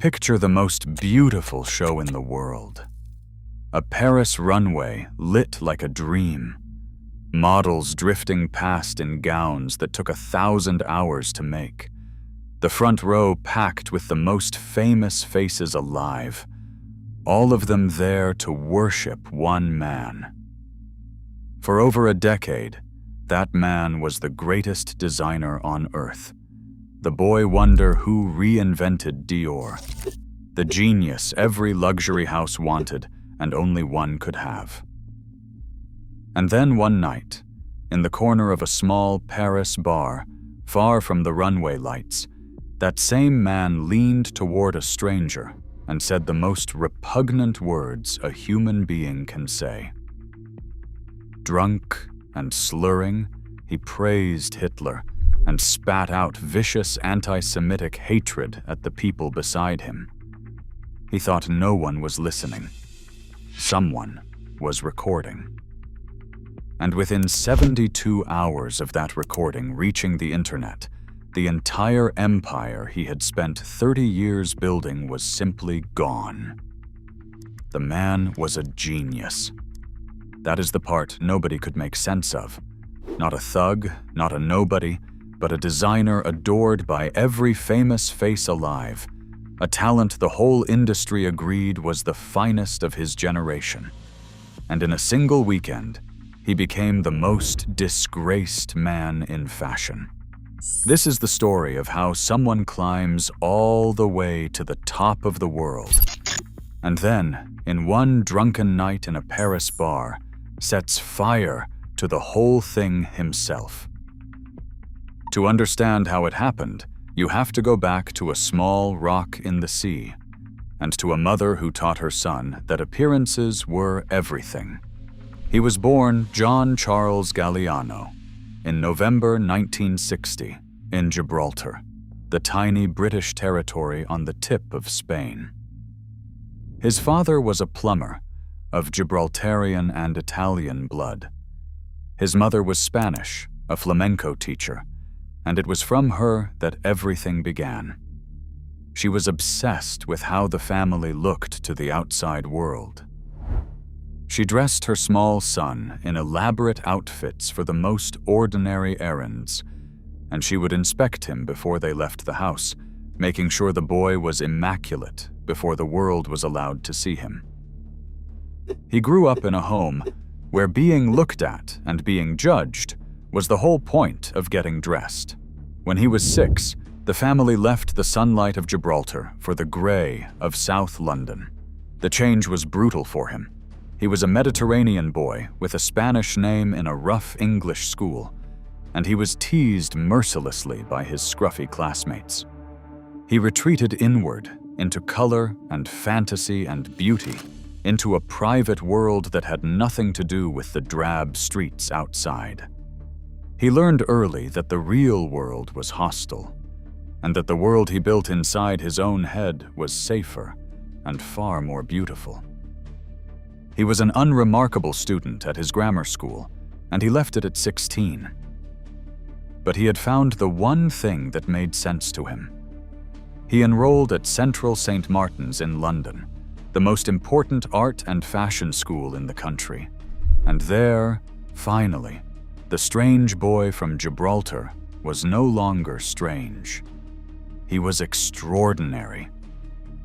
Picture the most beautiful show in the world. A Paris runway lit like a dream. Models drifting past in gowns that took 1,000 hours to make. The front row packed with the most famous faces alive. All of them there to worship one man. For over a decade, that man was the greatest designer on earth. The boy wonder who reinvented Dior. The genius every luxury house wanted and only one could have. And then one night, in the corner of a small Paris bar, far from the runway lights, that same man leaned toward a stranger and said the most repugnant words a human being can say. Drunk and slurring, he praised Hitler and spat out vicious anti-Semitic hatred at the people beside him. He thought no one was listening. Someone was recording. And within 72 hours of that recording reaching the internet, the entire empire he had spent 30 years building was simply gone. The man was a genius. That is the part nobody could make sense of. Not a thug, not a nobody, but a designer adored by every famous face alive. A talent the whole industry agreed was the finest of his generation. And in a single weekend, he became the most disgraced man in fashion. This is the story of how someone climbs all the way to the top of the world, and then, in one drunken night in a Paris bar, sets fire to the whole thing himself. To understand how it happened, you have to go back to a small rock in the sea, and to a mother who taught her son that appearances were everything. He was born John Charles Galliano in November 1960 in Gibraltar, the tiny British territory on the tip of Spain. His father was a plumber of Gibraltarian and Italian blood. His mother was Spanish, a flamenco teacher, and it was from her that everything began. She was obsessed with how the family looked to the outside world. She dressed her small son in elaborate outfits for the most ordinary errands, and she would inspect him before they left the house, making sure the boy was immaculate before the world was allowed to see him. He grew up in a home where being looked at and being judged was the whole point of getting dressed. When he was 6, the family left the sunlight of Gibraltar for the gray of South London. The change was brutal for him. He was a Mediterranean boy with a Spanish name in a rough English school, and he was teased mercilessly by his scruffy classmates. He retreated inward into color and fantasy and beauty, into a private world that had nothing to do with the drab streets outside. He learned early that the real world was hostile, and that the world he built inside his own head was safer and far more beautiful. He was an unremarkable student at his grammar school, and he left it at 16. But he had found the one thing that made sense to him. He enrolled at Central St. Martin's in London, the most important art and fashion school in the country. And there, finally, the strange boy from Gibraltar was no longer strange. He was extraordinary.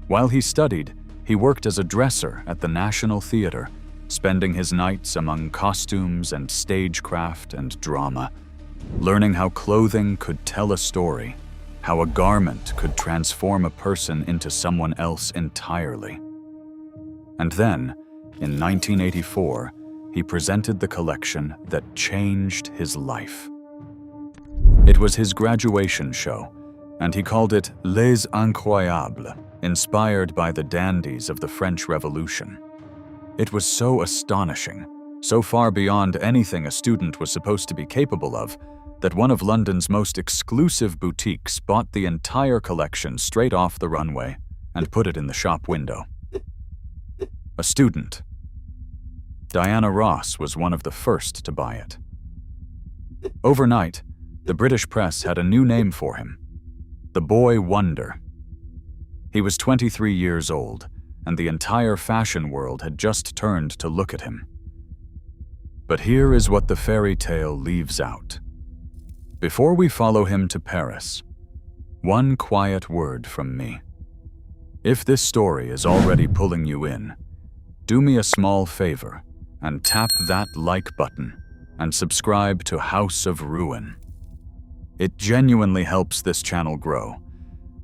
While he studied, he worked as a dresser at the National Theatre, spending his nights among costumes and stagecraft and drama, learning how clothing could tell a story, how a garment could transform a person into someone else entirely. And then, in 1984, he presented the collection that changed his life. It was his graduation show, and he called it Les Incroyables, inspired by the dandies of the French Revolution. It was so astonishing, so far beyond anything a student was supposed to be capable of, that one of London's most exclusive boutiques bought the entire collection straight off the runway and put it in the shop window. A student. Diana Ross was one of the first to buy it. Overnight, the British press had a new name for him: the Boy Wonder. He was 23 years old, and the entire fashion world had just turned to look at him. But here is what the fairy tale leaves out. Before we follow him to Paris, one quiet word from me. If this story is already pulling you in, do me a small favor and tap that like button and subscribe to House of Ruin. It genuinely helps this channel grow.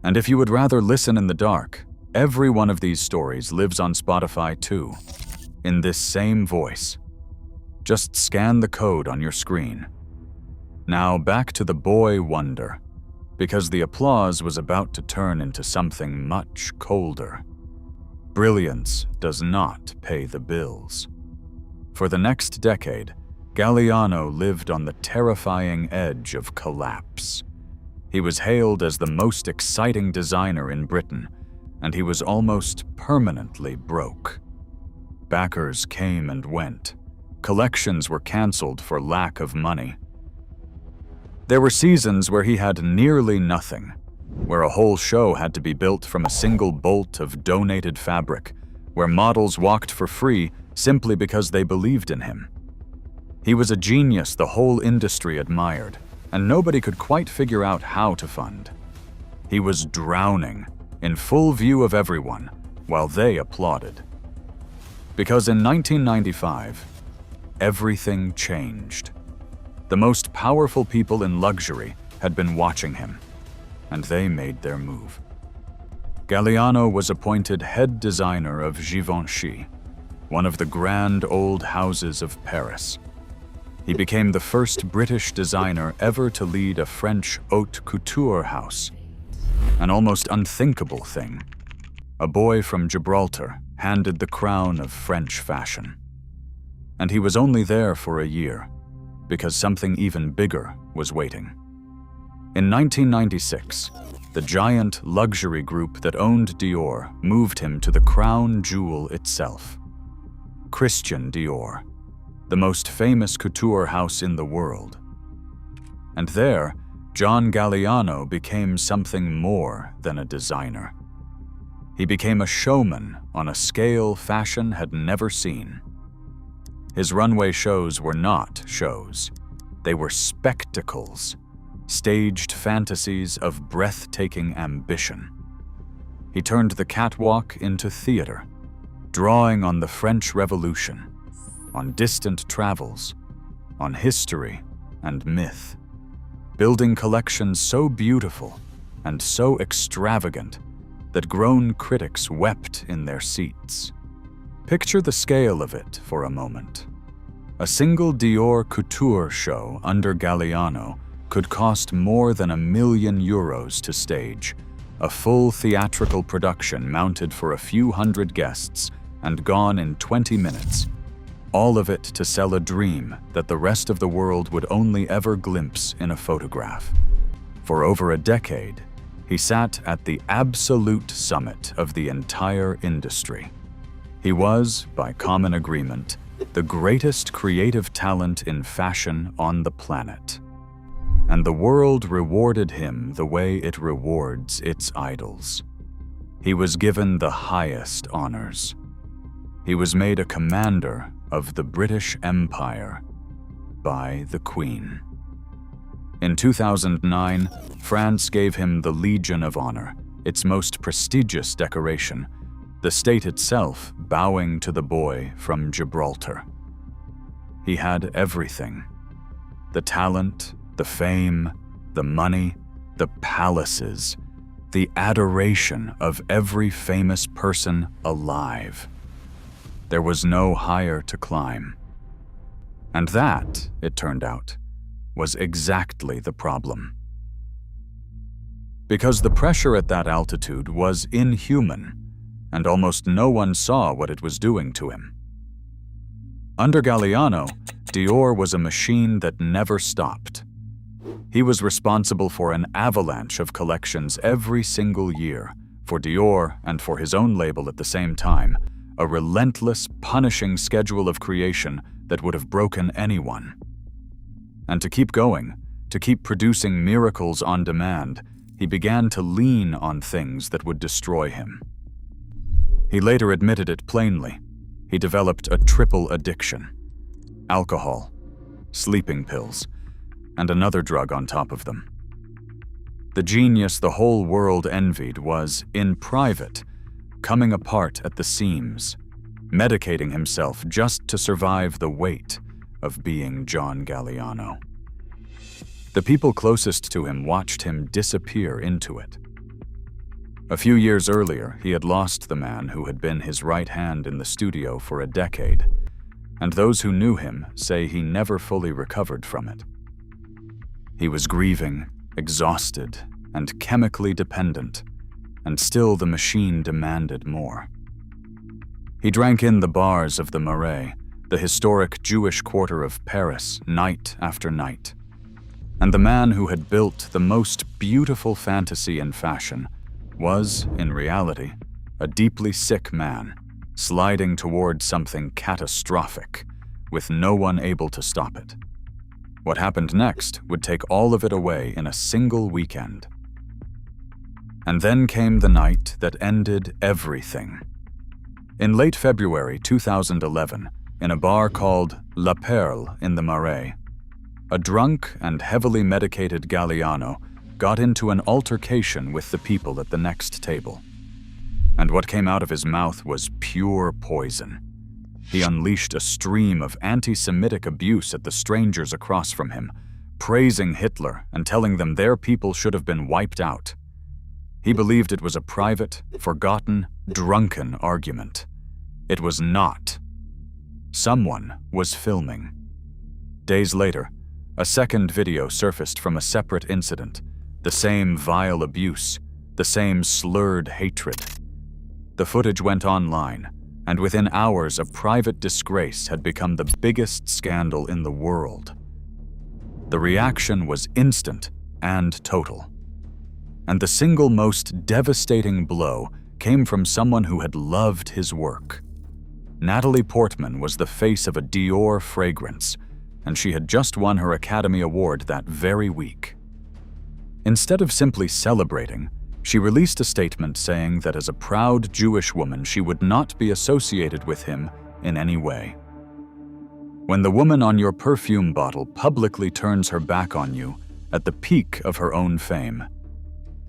And if you would rather listen in the dark, every one of these stories lives on Spotify too, in this same voice. Just scan the code on your screen. Now back to the boy wonder, because the applause was about to turn into something much colder. Brilliance does not pay the bills. For the next decade, Galliano lived on the terrifying edge of collapse. He was hailed as the most exciting designer in Britain, and he was almost permanently broke. Backers came and went. Collections were cancelled for lack of money. There were seasons where he had nearly nothing, where a whole show had to be built from a single bolt of donated fabric, where models walked for free simply because they believed in him. He was a genius the whole industry admired, and nobody could quite figure out how to fund. He was drowning, in full view of everyone, while they applauded. Because in 1995, everything changed. The most powerful people in luxury had been watching him, and they made their move. Galliano was appointed head designer of Givenchy, one of the grand old houses of Paris. He became the first British designer ever to lead a French haute couture house. An almost unthinkable thing. A boy from Gibraltar handed the crown of French fashion. And he was only there for a year, because something even bigger was waiting. In 1996, the giant luxury group that owned Dior moved him to the crown jewel itself. Christian Dior, the most famous couture house in the world. And there, John Galliano became something more than a designer. He became a showman on a scale fashion had never seen. His runway shows were not shows. They were spectacles, staged fantasies of breathtaking ambition. He turned the catwalk into theater, drawing on the French Revolution, on distant travels, on history and myth, building collections so beautiful and so extravagant that grown critics wept in their seats. Picture the scale of it for a moment. A single Dior couture show under Galliano could cost more than €1 million to stage, a full theatrical production mounted for a few hundred guests and gone in 20 minutes. All of it to sell a dream that the rest of the world would only ever glimpse in a photograph. For over a decade, he sat at the absolute summit of the entire industry. He was, by common agreement, the greatest creative talent in fashion on the planet. And the world rewarded him the way it rewards its idols. He was given the highest honors. He was made a commander of the British Empire by the Queen. In 2009, France gave him the Legion of Honor, its most prestigious decoration, the state itself bowing to the boy from Gibraltar. He had everything: the talent, the fame, the money, the palaces, the adoration of every famous person alive. There was no higher to climb. And that, it turned out, was exactly the problem. Because the pressure at that altitude was inhuman, and almost no one saw what it was doing to him. Under Galliano, Dior was a machine that never stopped. He was responsible for an avalanche of collections every single year, for Dior and for his own label at the same time, a relentless, punishing schedule of creation that would have broken anyone. And to keep going, to keep producing miracles on demand, he began to lean on things that would destroy him. He later admitted it plainly. He developed a triple addiction: alcohol, sleeping pills, and another drug on top of them. The genius the whole world envied was, in private, coming apart at the seams, medicating himself just to survive the weight of being John Galliano. The people closest to him watched him disappear into it. A few years earlier, he had lost the man who had been his right hand in the studio for a decade, and those who knew him say he never fully recovered from it. He was grieving, exhausted, and chemically dependent, and still the machine demanded more. He drank in the bars of the Marais, the historic Jewish quarter of Paris, night after night. And the man who had built the most beautiful fantasy in fashion was, in reality, a deeply sick man, sliding toward something catastrophic, with no one able to stop it. What happened next would take all of it away in a single weekend. And then came the night that ended everything. In late February 2011, in a bar called La Perle in the Marais, a drunk and heavily medicated Galliano got into an altercation with the people at the next table. And what came out of his mouth was pure poison. He unleashed a stream of anti-Semitic abuse at the strangers across from him, praising Hitler and telling them their people should have been wiped out. He believed it was a private, forgotten, drunken argument. It was not. Someone was filming. Days later, a second video surfaced from a separate incident, the same vile abuse, the same slurred hatred. The footage went online, and within hours a private disgrace had become the biggest scandal in the world. The reaction was instant and total. And the single most devastating blow came from someone who had loved his work. Natalie Portman was the face of a Dior fragrance, and she had just won her Academy Award that very week. Instead of simply celebrating, she released a statement saying that as a proud Jewish woman, she would not be associated with him in any way. When the woman on your perfume bottle publicly turns her back on you at the peak of her own fame,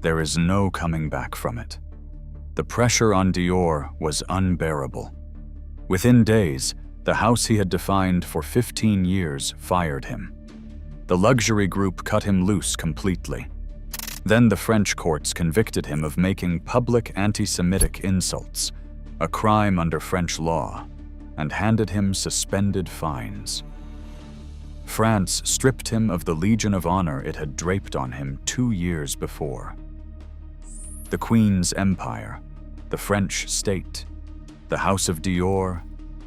there is no coming back from it. The pressure on Dior was unbearable. Within days, the house he had defined for 15 years fired him. The luxury group cut him loose completely. Then the French courts convicted him of making public anti-Semitic insults, a crime under French law, and handed him suspended fines. France stripped him of the Legion of Honor it had draped on him 2 years before. The Queen's empire, the French state, the House of Dior,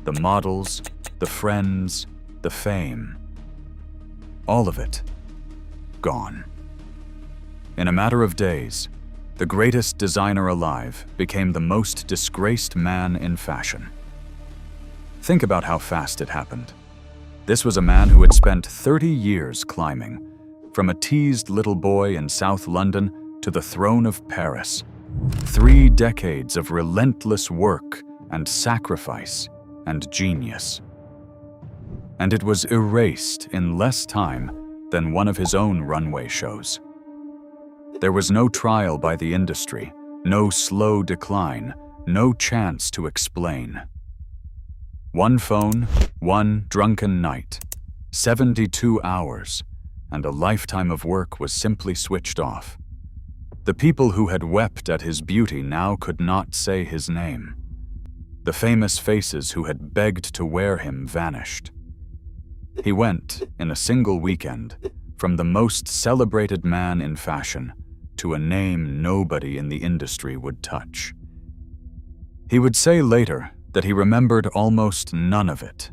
the models, the friends, the fame. All of it gone. In a matter of days, the greatest designer alive became the most disgraced man in fashion. Think about how fast it happened. This was a man who had spent 30 years climbing, from a teased little boy in South London to the throne of Paris. 3 decades of relentless work and sacrifice and genius. And it was erased in less time than one of his own runway shows. There was no trial by the industry, no slow decline, no chance to explain. One phone, one drunken night, 72 hours, and a lifetime of work was simply switched off. The people who had wept at his beauty now could not say his name. The famous faces who had begged to wear him vanished. He went, in a single weekend, from the most celebrated man in fashion to a name nobody in the industry would touch. He would say later that he remembered almost none of it,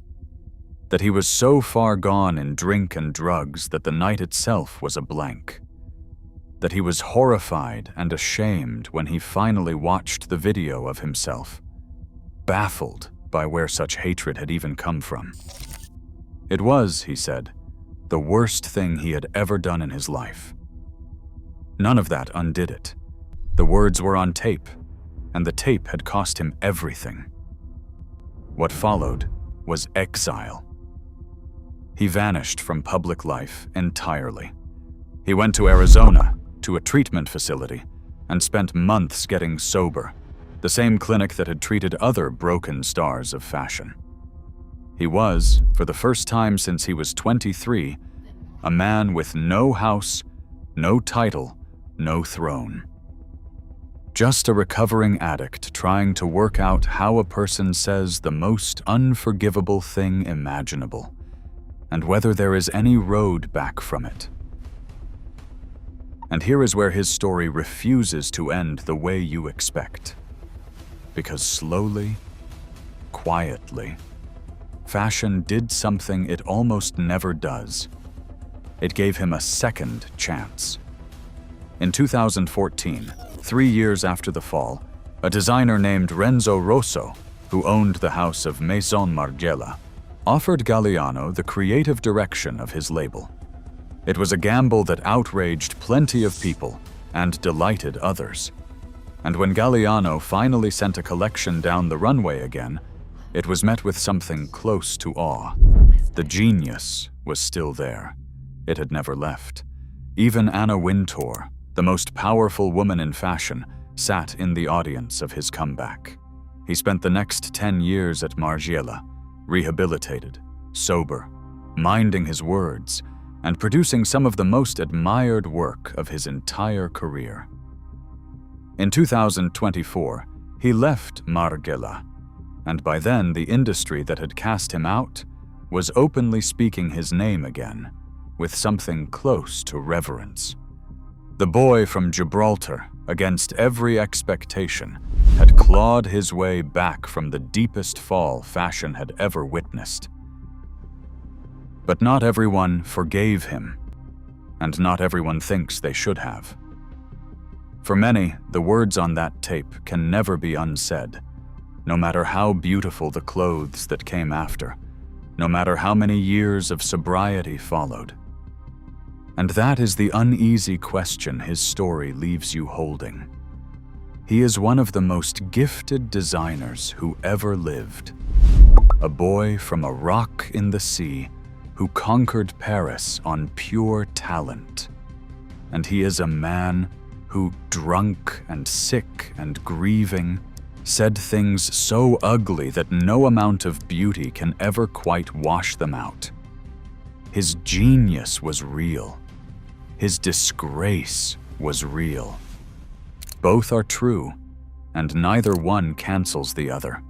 that he was so far gone in drink and drugs that the night itself was a blank, that he was horrified and ashamed when he finally watched the video of himself, baffled by where such hatred had even come from. It was, he said, the worst thing he had ever done in his life. None of that undid it. The words were on tape, and the tape had cost him everything. What followed was exile. He vanished from public life entirely. He went to Arizona, to a treatment facility, and spent months getting sober, the same clinic that had treated other broken stars of fashion. He was, for the first time since he was 23, a man with no house, no title, no throne. Just a recovering addict trying to work out how a person says the most unforgivable thing imaginable, and whether there is any road back from it. And here is where his story refuses to end the way you expect. Because slowly, quietly, fashion did something it almost never does. It gave him a second chance. In 2014, 3 years after the fall, a designer named Renzo Rosso, who owned the house of Maison Margiela, offered Galliano the creative direction of his label. It was a gamble that outraged plenty of people and delighted others. And when Galliano finally sent a collection down the runway again, it was met with something close to awe. The genius was still there. It had never left. Even Anna Wintour, the most powerful woman in fashion, sat in the audience of his comeback. He spent the next 10 years at Margiela, rehabilitated, sober, minding his words, and producing some of the most admired work of his entire career. In 2024, he left Margiela, and by then the industry that had cast him out was openly speaking his name again, with something close to reverence. The boy from Gibraltar, against every expectation, had clawed his way back from the deepest fall fashion had ever witnessed. But not everyone forgave him, and not everyone thinks they should have. For many, the words on that tape can never be unsaid, no matter how beautiful the clothes that came after, no matter how many years of sobriety followed. And that is the uneasy question his story leaves you holding. He is one of the most gifted designers who ever lived. A boy from a rock in the sea who conquered Paris on pure talent. And he is a man who, drunk and sick and grieving, said things so ugly that no amount of beauty can ever quite wash them out. His genius was real. His disgrace was real. Both are true, and neither one cancels the other.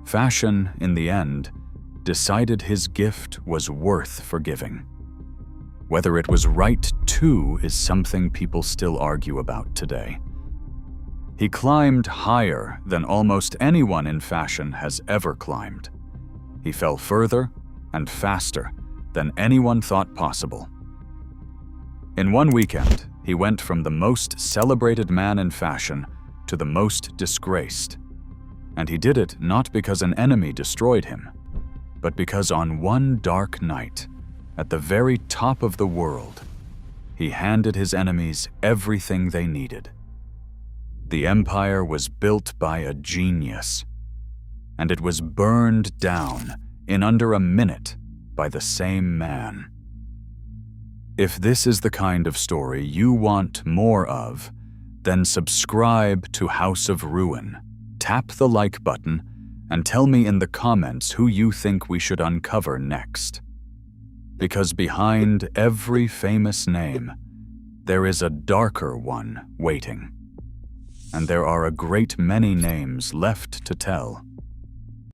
Fashion, in the end, decided his gift was worth forgiving. Whether it was right to is something people still argue about today. He climbed higher than almost anyone in fashion has ever climbed. He fell further and faster than anyone thought possible. In one weekend, he went from the most celebrated man in fashion to the most disgraced. And he did it not because an enemy destroyed him, but because on one dark night, at the very top of the world, he handed his enemies everything they needed. The empire was built by a genius, and it was burned down in under a minute by the same man. If this is the kind of story you want more of, then subscribe to House of Ruin, tap the like button, and tell me in the comments who you think we should uncover next. Because behind every famous name, there is a darker one waiting. And there are a great many names left to tell.